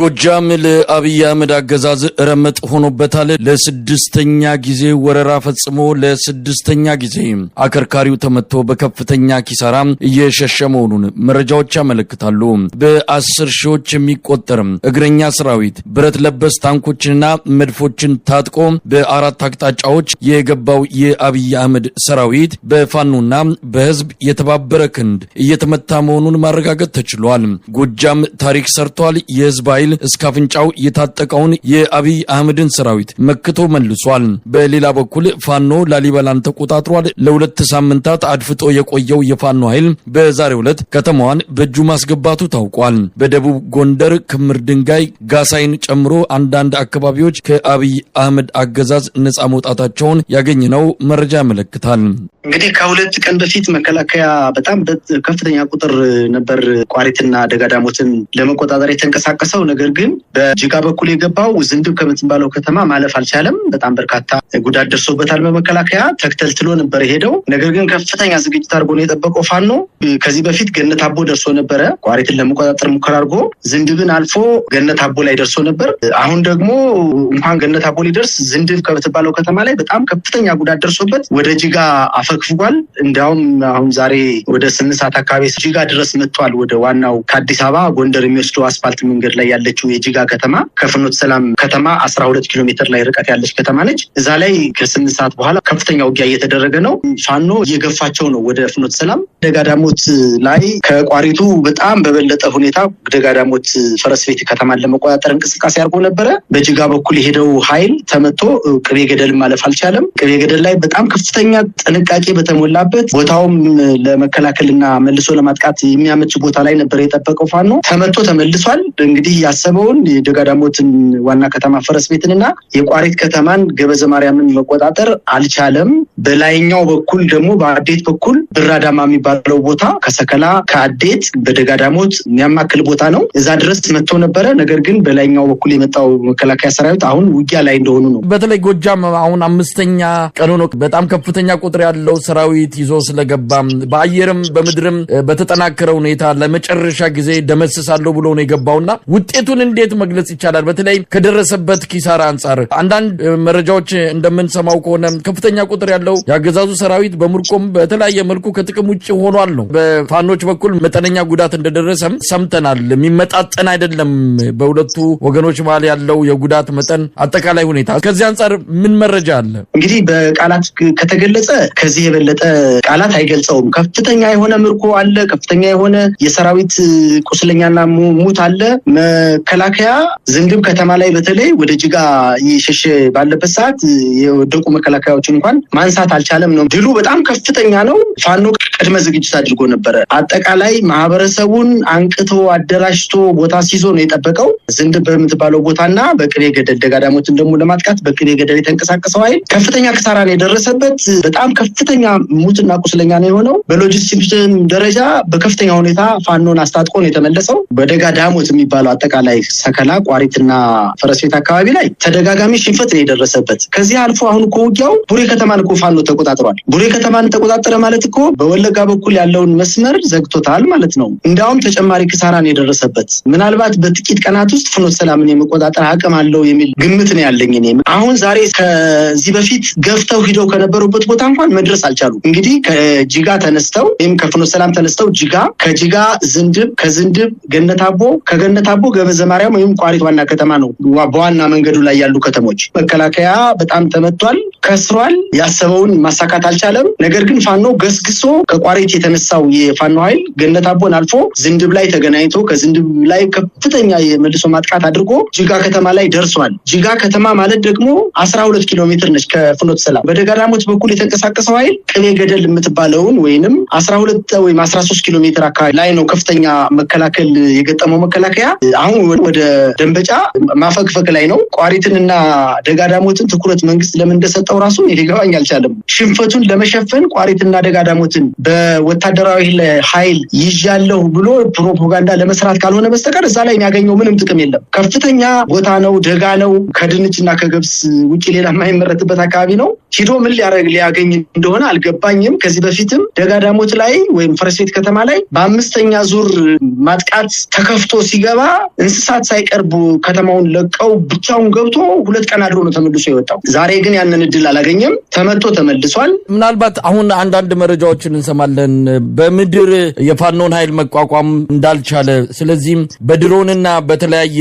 ጎጃም ለአብይ አህመድ አገዛዝ ረመጥ ሆኖበታል። ለስድስተኛ ጊዜ ወረራ ፈጽሞ ለስድስተኛ ጊዜ አከርካሪው ተመቶ በከፍተኛ ኪሳራ እየሸሸ መሆኑን መረጃዎች ያመለክታሉ። በ10 ሺዎች የሚቆጠር እግረኛ ሰራዊት ብረት ለበስ ታንኮችንና መድፎችን ታጥቆ በአራት አቅጣጫዎች የገባው የአብይ አህመድ ሰራዊት በፋኖና በህዝብ የተባበረ ክንድ እየተመታ መሆኑን ማረጋገጥ ተችሏል። ጎጃም ታሪክ ሰርቷል። የህዝብ ኃይል እስካፍንጫው የታጠቀውን የአብይ አህመድን ሰራዊት መክቶ መልሷል። በሌላ በኩል ፋኖ ላሊበላን ተቆጣጥሯል። ለ2 ሳምንታት አድፍጦ የቆየው የፋኖ ኃይል በዛሬው ዕለት ከተማዋን በእጁ ማስገባቱ ታውቋል። በደቡብ ጎንደር ክምር ድንጋይ ጋሳይን ጨምሮ አንዳንድ አካባቢዎች ከአብይ አህመድ አገዛዝ ነፃ መውጣታቸውን ያገኘነው መረጃ ያመለክታል። እንግዲህ ከ2 ቀን በፊት መከላከያ በጣም ከፍተኛ ቁጥር ነበር ቋሪትና ደጋዳሞትን ለመቆጣጠር የተንቀሳቀሰው። ነገር ግን በጅጋ በኩል የገባው ዝንድብ ከምትባለው ከተማ ማለፍ አልቻለም። በጣም በርካታ ጉዳት ደርሶበታል። በመከላከያ ተክተልትሎ ነበር የሄደው። ነገር ግን ከፍተኛ ዝግጅት አድርጎ ነው የጠበቀው ፋኖ። ከዚህ በፊት ገነት አቦ ደርሶ ነበረ። ቋሪትን ለመቆጣጠር ሙከራ አድርጎ ዝንድብን አልፎ ገነት አቦ ላይ ደርሶ ነበር። አሁን ደግሞ እንኳን ገነት አቦ ሊደርስ ዝንድብ ከምትባለው ከተማ ላይ በጣም ከፍተኛ ጉዳት ደርሶበት ወደ ጅጋ አፈግፍጓል። እንዲያውም አሁን ዛሬ ወደ 8 ሰዓት አካባቢ ጅጋ ድረስ መጥቷል። ወደ ዋናው ከአዲስ አበባ ጎንደር የሚወስደው አስፋልት መንገድ ላይ ያለችው የጅጋ ከተማ ከፍኖተ ሰላም ከተማ 12 ኪሎ ሜትር ላይ ርቀት ያለች ከተማ ነች። እዛ ላይ ከ8 ሰዓት በኋላ ከፍተኛ ውጊያ እየተደረገ ነው። ፋኖ እየገፋቸው ነው ወደ ፍኖተ ሰላም። ደጋዳሞት ላይ ከቋሪቱ በጣም በበለጠ ሁኔታ ደጋዳሞት ፈረስ ቤት ከተማን ለመቆጣጠር እንቅስቃሴ አድርጎ ነበረ። በጅጋ በኩል የሄደው ኃይል ተመቶ ቅቤ ገደል ማለፍ አልቻለም። ቅቤ ገደል ላይ በጣም ከፍተኛ ጥንቃቄ በተሞላበት ቦታውም ለመከላከልና መልሶ ለማጥቃት የሚያመች ቦታ ላይ ነበር የጠበቀው ፋኖ። ተመቶ ተመልሷል። እንግዲህ ያሰበውን የደጋዳሞትን ዋና ከተማ ፈረስ ቤትንና የቋሪት ከተማን ገበዘ ማርያምን መቆጣጠር አልቻለም። በላይኛው በኩል ደግሞ በአዴት በኩል ብራዳማ የሚባለው ቦታ ከሰከላ ከአዴት በደጋዳሞት የሚያማክል ቦታ ነው። እዛ ድረስ መጥቶ ነበረ። ነገር ግን በላይኛው በኩል የመጣው መከላከያ ሰራዊት አሁን ውጊያ ላይ እንደሆኑ ነው። በተለይ ጎጃም አሁን 5ኛ ቀኑ ነው። በጣም ከፍተኛ ቁጥር ያለው ሰራዊት ይዞ ስለገባ በአየርም በምድርም በተጠናከረ ሁኔታ ለመጨረሻ ጊዜ ደመስሳለሁ ብሎ ነው የገባውና ውጤቱን እንዴት መግለጽ ይቻላል? በተለይ ከደረሰበት ኪሳራ አንጻር አንዳንድ መረጃዎች እንደምንሰማው ከሆነ ከፍተኛ ቁጥር ያለው ያገዛዙ ሰራዊት በምርኮም በተለያየ መልኩ ከጥቅም ውጪ ሆኗል ነው። በፋኖች በኩል መጠነኛ ጉዳት እንደደረሰም ሰምተናል። የሚመጣጠን አይደለም በሁለቱ ወገኖች መሃል ያለው የጉዳት መጠን አጠቃላይ ሁኔታ። ከዚህ አንጻር ምን መረጃ አለ? እንግዲህ በቃላት ከተገለጸ ከዚህ የበለጠ ቃላት አይገልጸውም። ከፍተኛ የሆነ ምርኮ አለ። ከፍተኛ የሆነ የሰራዊት ቁስለኛና ሙት አለ። መከላከያ ዝንድብ ከተማ ላይ በተለይ ወደ ጅጋ እየሸሸ ባለበት ሰዓት የወደቁ መከላከያዎችን እንኳን ማንሳት አልቻለም ነው። ድሉ በጣም ከፍተኛ ነው። ፋኖ ቅድመ ዝግጅት አድርጎ ነበረ። አጠቃላይ ማህበረሰቡን አንቅቶ አደራጅቶ ቦታ ሲይዞ ነው የጠበቀው። ዝንድብ በምትባለው ቦታና በቅቤ ገደል ደጋዳሞትን ደግሞ ለማጥቃት በቅቤ ገደል የተንቀሳቀሰው ኃይል ከፍተኛ ኪሳራ ነው የደረሰበት። በጣም ከፍተኛ ሙትና ቁስለኛ ነው የሆነው። በሎጂስቲክስ ደረጃ በከፍተኛ ሁኔታ ፋኖን አስታጥቆ ነው የተመለሰው። በደጋዳሞት የሚባለው አጠቃላይ ሰከላ ቋሪትና ፈረስ ቤት አካባቢ ላይ ተደጋጋሚ ሽንፈት ነው የደረሰበት። ከዚህ አልፎ አሁን እኮ ውጊያው ቡሬ ከተማን እኮ ፋኖ ተቆጣጥሯል። ቡሬ ከተማን ተቆጣጠረ ማለት እኮ በወለጋ በኩል ያለውን መስመር ዘግቶታል ማለት ነው። እንዲያውም ተጨማሪ ኪሳራን የደረሰበት ምናልባት በጥቂት ቀናት ውስጥ ፍኖተ ሰላምን የመቆጣጠር አቅም አለው የሚል ግምት ነው ያለኝ እኔ። አሁን ዛሬ ከዚህ በፊት ገፍተው ሂደው ከነበሩበት ቦታ እንኳን መድረስ አልቻሉም። እንግዲህ ከጅጋ ተነስተው ወይም ከፍኖተ ሰላም ተነስተው ጅጋ፣ ከጅጋ ዝንድብ፣ ከዝንድብ ገነት አቦ፣ ከገነት አቦ ገበዘ ማርያም ወይም ቋሪት ዋና ከተማ ነው በዋና መንገዱ ላይ ያሉ ከተሞች። መከላከያ በጣም ተመቷል፣ ከስሯል። ያሰበውን ማሳካት አልቻለም። ነገር ግን ፋኖ ገስግሶ ከቋሪት የተነሳው የፋኖ ኃይል ገነት አቦን አልፎ ዝንድብ ላይ ተገናኝቶ ከዝንድብ ላይ ከፍተኛ የመልሶ ማጥቃት አድርጎ ጅጋ ከተማ ላይ ደርሷል። ጅጋ ከተማ ማለት ደግሞ 12 ኪሎ ሜትር ነች ከፍኖተ ሰላም። በደጋዳሞት በኩል የተንቀሳቀሰው ኃይል ቅቤ ገደል የምትባለውን ወይንም 12 ወይም 13 ኪሎ ሜትር አካባቢ ላይ ነው ከፍተኛ መከላከል የገጠመው መከላከያ። አሁን ወደ ደንበጫ ማፈግፈግ ላይ ነው። ቋሪትንና ደጋዳሞትን ትኩረት መንግስት ለምን እንደሰጠው ራሱ ሊገባኝ አልቻለም። ሽንፈቱን ለመሸፈን ቋሪትና ደጋዳሞትን በወታደራዊ ኃይል ይዣለሁ ብሎ ፕሮፓጋንዳ ለመስራት ካልሆነ በስተቀር እዛ ላይ የሚያገኘው ምንም ጥቅም የለም። ከፍተኛ ቦታ ነው፣ ደጋ ነው። ከድንችና ከገብስ ውጪ ሌላ የማይመረትበት አካባቢ ነው። ሂዶ ምን ሊያገኝ እንደሆነ አልገባኝም። ከዚህ በፊትም ደጋዳሞት ላይ ወይም ፈረስ ቤት ከተማ ላይ በ5ኛ ዙር ማጥቃት ተከፍቶ ሲገባ እንስሳት ሳይቀርቡ ከተማውን ለቀው ብቻውን ገብቶ 2 ቀን አድሮ ነው ተመልሶ የወጣው። ዛሬ ግን ያንን እድል አላገኘም፣ ተመቶ ተመልሷል። ምናልባት አሁን አንዳንድ መረጃዎችን እንሰማለን በምድር የፋኖን ኃይል መቋቋም እንዳልቻለ፣ ስለዚህም በድሮንና በተለያየ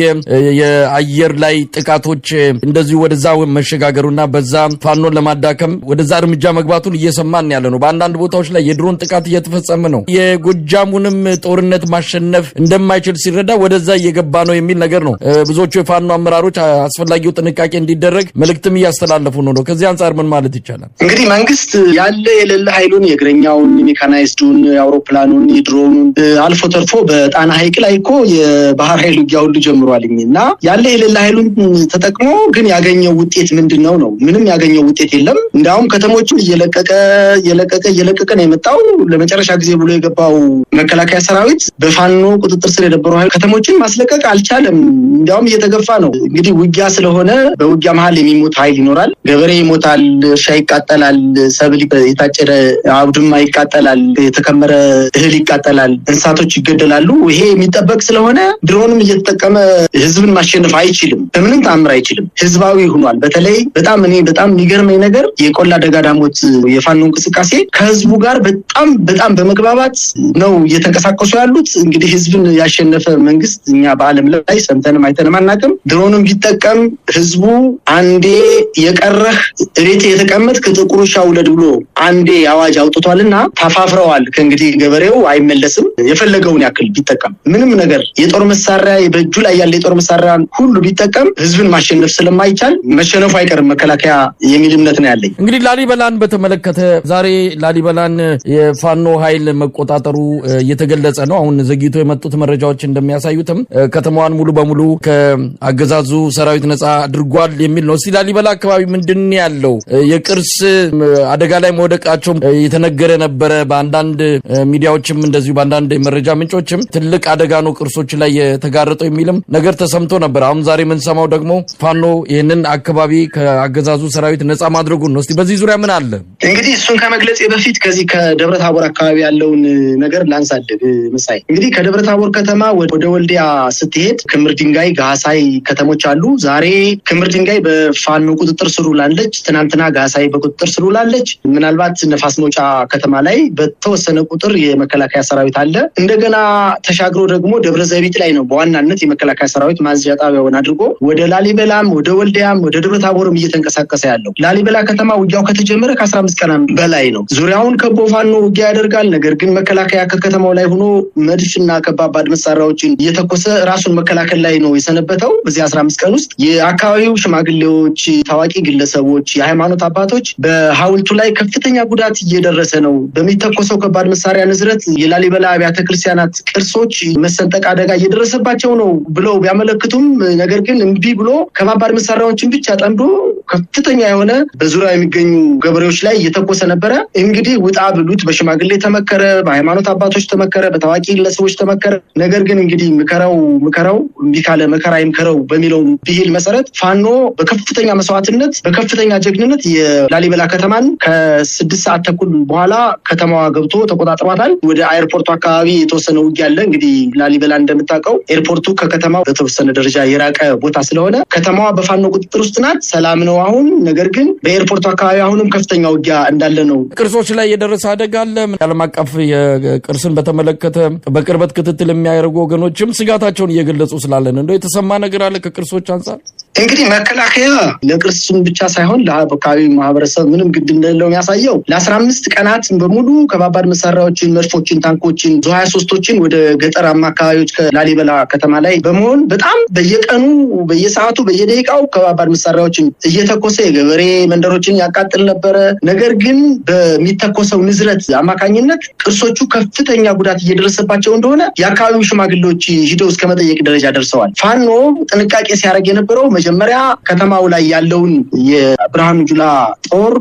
የአየር ላይ ጥቃቶች እንደዚህ ወደዛ መሸጋገሩና በዛ ፋኖን ለማዳከም ወደዛ እርምጃ መግባቱን እየሰማን ያለ ነው። በአንዳንድ ቦታዎች ላይ የድሮን ጥቃት እየተፈጸመ ነው። የጎጃሙንም ጦርነት ማሸነፍ እንደማይችል ሲረዳ ወደዛ እየገባ ነው የሚል ነገር ነው። ብዙዎቹ የፋኖ አመራሮች አስፈላጊው ጥንቃቄ እንዲደረግ መልእክትም እያስተላለፉ ነው። ከዚህ አንጻር ምን ማለት ይቻላል? እንግዲህ መንግስት ያለ የሌለ ኃይሉን የእግረኛውን፣ ሜካናይዝዱን፣ የአውሮፕላኑን፣ የድሮኑን አልፎ ተርፎ በጣና ሐይቅ ላይ እኮ የባህር ኃይል ውጊያ ሁሉ ጀምሯልኝና ያለ የሌለ ኃይሉን ተጠቅሞ ግን ያገኘው ውጤት ምንድነው ነው? ምንም ያገኘው ውጤት የለም። እንዳውም ከተሞቹን እየለቀቀ ነው የመጣው። ለመጨረሻ ጊዜ ብሎ የገባው መከላከያ ሰራዊት በፋኖ ቁጥጥር ስር የነበሩ ከተሞችን ማስለቀቅ አልቻለም። እንዲያውም እየተገፋ ነው። እንግዲህ ውጊያ ስለሆነ በውጊያ መሀል የሚሞት ኃይል ይኖራል። ገበሬ ይሞታል፣ እርሻ ይቃጠላል፣ ሰብል የታጨደ አውድማ ይቃጠላል፣ የተከመረ እህል ይቃጠላል፣ እንስሳቶች ይገደላሉ። ይሄ የሚጠበቅ ስለሆነ ድሮንም እየተጠቀመ ህዝብን ማሸነፍ አይችልም፣ በምንም ተአምር አይችልም። ህዝባዊ ሆኗል። በተለይ በጣም የሚገርመኝ ነገር የቆላ ደጋዳሞት የፋኖ እንቅስቃሴ ከህዝቡ ጋር በጣም በመግባባት ነው እየተንቀሳቀሱ ያሉት። እንግዲህ ህዝብን ያሸነፈ መንግስት እኛ በዓለም ላይ ሰምተንም አይተንም አናውቅም። ድሮንም ቢጠቀም ህዝቡ አንዴ የቀረህ እቤት የተቀመጥክ ጥቁር ውሻ ውለድ ብሎ አንዴ አዋጅ አውጥቷልና ተፋፍረዋል። ከእንግዲህ ገበሬው አይመለስም። የፈለገውን ያክል ቢጠቀም ምንም ነገር የጦር መሳሪያ በእጁ ላይ ያለ የጦር መሳሪያ ሁሉ ቢጠቀም ህዝብን ማሸነፍ ስለማይቻል መሸነፉ አይቀርም መከላከያ የሚል እምነት ነው ያለኝ። እንግዲህ ላሊበላን በተመለከተ ዛሬ ላሊበላን የፋኖ ኃይል መቆጣጠሩ እየተገለጸ ነው። አሁን ዘግይቶ የመጡት መረጃዎች እንደሚያሳዩትም ከተማዋን ሙሉ በሙሉ ከአገዛዙ ሰራዊት ነጻ አድርጓል የሚል ነው። እስቲ ላሊበላ አካባቢ ምንድን ያለው የቅርስ አደጋ ላይ መውደቃቸው የተነገረ ነበረ። በአንዳንድ ሚዲያዎችም እንደዚሁ በአንዳንድ መረጃ ምንጮችም ትልቅ አደጋ ነው ቅርሶች ላይ የተጋረጠው የሚልም ነገር ተሰምቶ ነበር። አሁን ዛሬ የምንሰማው ደግሞ ፋኖ ይህንን አካባቢ ከአገዛዙ ሰራዊት ነጻ ማድረጉን ነው። እስቲ በዚህ ዙሪያ ምን አለ? እንግዲህ እሱን ከመግለጽ በፊት ከዚህ ከደብረ ታቦር አካባቢ ያለውን ነገር ላንሳድግ። መሳይ እንግዲህ ከደብረ ታቦር ከተማ ወደ ወልዲያ ስትሄድ ክምር ድንጋይ፣ ጋሳይ ከተሞች አሉ። ዛሬ ክምር ድንጋይ በፋኖ ቁጥጥር ስር ውላለች። ትናንትና ጋሳይ በቁጥጥር ስር ውላለች። ምናልባት ነፋስ መውጫ ከተማ ላይ በተወሰነ ቁጥር የመከላከያ ሰራዊት አለ። እንደገና ተሻግሮ ደግሞ ደብረ ዘይት ላይ ነው በዋናነት የመከላከያ ሰራዊት ማዝዣ ጣቢያውን አድርጎ ወደ ላሊበላም ወደ ወልዲያም ወደ ደብረ ታቦርም እየተንቀሳቀሰ ያለው። ላሊበላ ከተማ ውጊያው ከተጀመረ ከ15 ቀን በላይ ነው። ዙሪያውን ከቦ ፋኖ ውጊያ ያደርጋል። ነገር ግን መከላከያ ከከተማው ላይ ሆኖ መድፍና ከባባድ መሳሪያዎችን እየተኮሰ ራሱን መከላከል ላይ ነው የሰነበተው። በዚህ 15 ቀን ውስጥ የአካባቢው ሽማግሌዎች፣ ታዋቂ ግለሰቦች፣ የሃይማኖት አባቶች በሐውልቱ ላይ ከፍተኛ ጉዳት እየደረሰ ነው፣ በሚተኮሰው ከባድ መሳሪያ ንዝረት የላሊበላ አብያተ ክርስቲያናት ቅርሶች መሰንጠቅ አደጋ እየደረሰባቸው ነው ብለው ቢያመለክቱም ነገር ግን እምቢ ብሎ ከባባድ መሳሪያዎችን ብቻ ጠምዶ ከፍተኛ የሆነ በዙሪያ የሚገኙ ገበሬዎች ላይ እየተኮሰ ነበረ። እንግዲህ ውጣ ብሉት በሽማግሌ ተመከረ፣ በሃይማኖት አባቶች ተመከረ፣ በታዋቂ ግለሰቦች ተመከረ። ነገር ግን እንግዲህ ምከረው እምቢ ካለ መከራ ይምከረው በሚለው ብሂል መሰረት ፋኖ በከፍተኛ መስዋዕትነት በከፍተኛ ጀግንነት የላሊበላ ከተማን ከ6 ሰዓት ተኩል በኋላ ከተማዋ ገብቶ ተቆጣጥሯታል። ወደ ኤርፖርቱ አካባቢ የተወሰነ ውጊያ አለ። እንግዲህ ላሊበላ እንደምታውቀው ኤርፖርቱ ከከተማው በተወሰነ ደረጃ የራቀ ቦታ ስለሆነ ከተማዋ በፋኖ ቁጥጥር ውስጥ ናት። ሰላም ነው አሁን። ነገር ግን በኤርፖርቱ አካባቢ አሁንም ከፍተኛ ውጊያ እንዳለ ነው። ቅርሶች ላይ የደረሰ አደጋ አለ። ዓለም አቀፍ የቅርስን በተመለከተ በቅርበት ክትትል የሚያደርጉ ወገኖችም ስጋታቸውን እየገለጹ ስላለን እንደው የተሰማ ነገር አለ ከቅርሶች አንጻር? እንግዲህ መከላከያ ለቅርስም ብቻ ሳይሆን ለአካባቢ ማህበረሰብ ምንም ግድ እንደሌለው የሚያሳየው ለ15 ቀናት በሙሉ ከባባድ መሳሪያዎችን፣ መድፎችን፣ ታንኮችን፣ ዙ 23ቶችን ወደ ገጠራማ አካባቢዎች ከላሊበላ ከተማ ላይ በመሆን በጣም በየቀኑ በየሰዓቱ በየደቂቃው ከባባድ መሳሪያዎችን እየተኮሰ የገበሬ መንደሮችን ያቃጥል ነበረ። ነገር ግን በሚተኮሰው ንዝረት አማካኝነት ቅርሶቹ ከፍተኛ ጉዳት እየደረሰባቸው እንደሆነ የአካባቢው ሽማግሌዎች ሂደው እስከ መጠየቅ ደረጃ ደርሰዋል። ፋኖ ጥንቃቄ ሲያደርግ የነበረው መጀመሪያ ከተማው ላይ ያለውን የብርሃኑ ጁላ ጦር